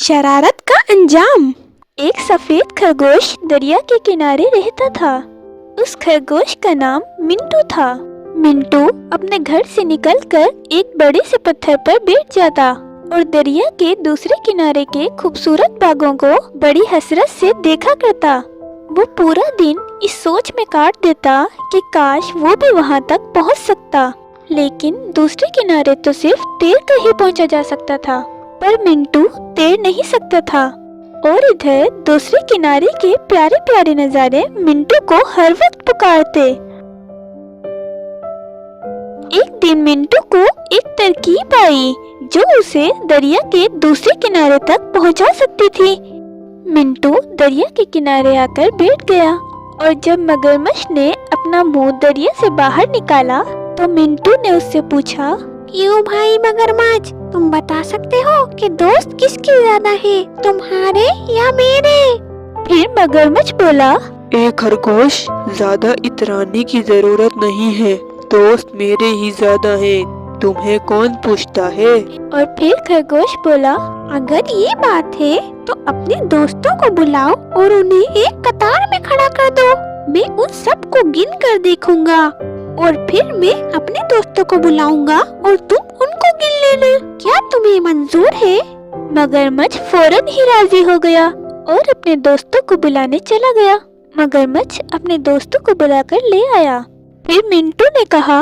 शरारत का अंजाम। एक सफेद खरगोश दरिया के किनारे रहता था। उस खरगोश का नाम मिंटू था। मिंटू अपने घर से निकलकर एक बड़े से पत्थर पर बैठ जाता और दरिया के दूसरे किनारे के खूबसूरत बागों को बड़ी हसरत से देखा करता। वो पूरा दिन इस सोच में काट देता कि काश वो भी वहाँ तक पहुँच सकता, लेकिन दूसरे किनारे तो सिर्फ तैर कर ही पहुँचा जा सकता था, पर मिंटू तैर नहीं सकता था। और इधर दूसरे किनारे के प्यारे प्यारे नज़ारे मिंटू को हर वक्त पुकारते। एक दिन मिंटू को एक तरकीब आई जो उसे दरिया के दूसरे किनारे तक पहुंचा सकती थी। मिंटू दरिया के किनारे आकर बैठ गया और जब मगरमच्छ ने अपना मुंह दरिया से बाहर निकाला तो मिंटू ने उससे पूछा, क्यों भाई मगरमच्छ, तुम बता सकते हो कि दोस्त किसकी ज्यादा है, तुम्हारे या मेरे? फिर मगरमच्छ बोला, ए खरगोश, ज्यादा इतराने की जरूरत नहीं है, दोस्त मेरे ही ज्यादा है, तुम्हें कौन पूछता है? और फिर खरगोश बोला, अगर ये बात है तो अपने दोस्तों को बुलाओ और उन्हें एक कतार में खड़ा कर दो। मैं उन सबको गिन कर देखूंगा और फिर मैं अपने दोस्तों को बुलाऊंगा और तुम उनको गिन लेना। क्या तुम्हें मंजूर है? मगरमच्छ फौरन ही राजी हो गया और अपने दोस्तों को बुलाने चला गया। मगरमच्छ अपने दोस्तों को बुलाकर ले आया। फिर मिंटू ने कहा,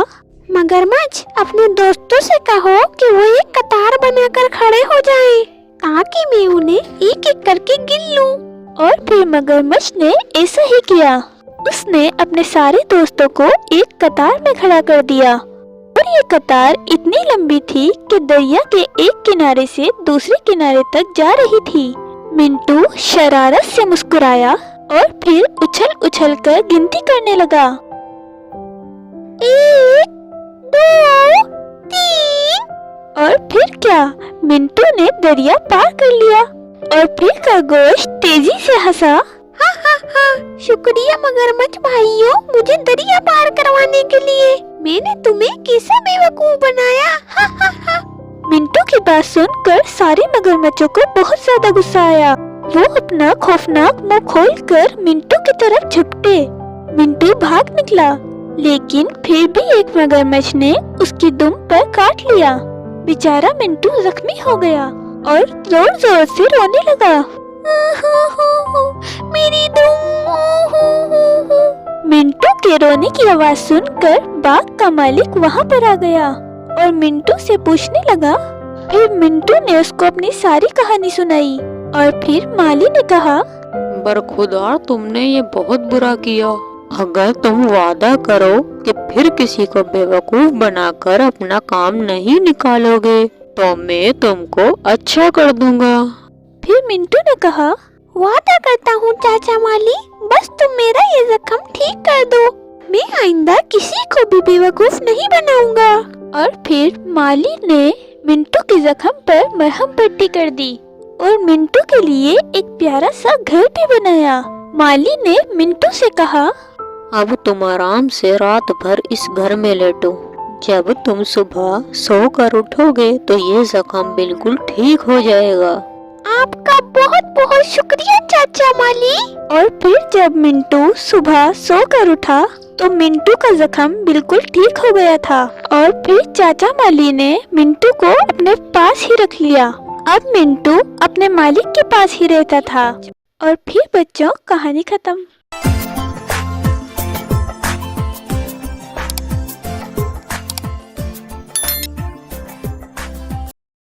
मगरमच्छ, अपने दोस्तों से कहो कि वो एक कतार बनाकर खड़े हो जाएं, ताकि मैं उन्हें एक एक करके गिन लूं। और फिर मगरमच्छ ने ऐसा ही किया। उसने अपने सारे दोस्तों को एक कतार में खड़ा कर दिया और ये कतार इतनी लंबी थी कि दरिया के एक किनारे से दूसरे किनारे तक जा रही थी। मिंटू शरारत से मुस्कुराया और फिर उछल उछल कर गिनती करने लगा। 1, 2, 3। और फिर क्या, मिंटू ने दरिया पार कर लिया। और फिर खरगोश तेजी से हंसा, शुक्रिया मगरमच्छ भाइयों, मुझे दरिया पार करवाने के लिए। मैंने तुम्हें कैसा बेवकूफ बनाया। हा हा हा। मिंटू की बात सुनकर सारे मगरमच्छों को बहुत ज्यादा गुस्सा आया। वो अपना खौफनाक मुंह खोलकर मिंटू की तरफ झपटे। मिंटू भाग निकला, लेकिन फिर भी एक मगरमच्छ ने उसकी दुम पर काट लिया। बेचारा मिंटू जख्मी हो गया और जोर जोर से रोने लगा। मेरी दुम। मिंटू के रोने की आवाज सुनकर बाघ का मालिक वहाँ पर आ गया और मिंटू से पूछने लगा। फिर मिंटू ने उसको अपनी सारी कहानी सुनाई और फिर माली ने कहा, बरखुदा, तुमने ये बहुत बुरा किया। अगर तुम वादा करो कि फिर किसी को बेवकूफ बनाकर अपना काम नहीं निकालोगे तो मैं तुमको अच्छा कर दूंगा। फिर मिंटू ने कहा, वादा करता हूँ चाचा माली, बस तुम मेरा ये जख्म ठीक कर दो। मैं आइंदा किसी को भी बेवकूफ नहीं बनाऊंगा। और फिर माली ने मिंटू के जख्म पर मरहम पट्टी कर दी और मिंटू के लिए एक प्यारा सा घर भी बनाया। माली ने मिंटू से कहा, अब तुम आराम से रात भर इस घर में लेटो। जब तुम सुबह सोकर उठोगे तो ये जख्म बिल्कुल ठीक हो जाएगा। आपका बहुत बहुत शुक्रिया चाचा माली। और फिर जब मिंटू सुबह सोकर उठा तो मिंटू का जख्म बिल्कुल ठीक हो गया था और फिर चाचा माली ने मिंटू को अपने पास ही रख लिया। अब मिंटू अपने मालिक के पास ही रहता था। और फिर बच्चों, कहानी खत्म।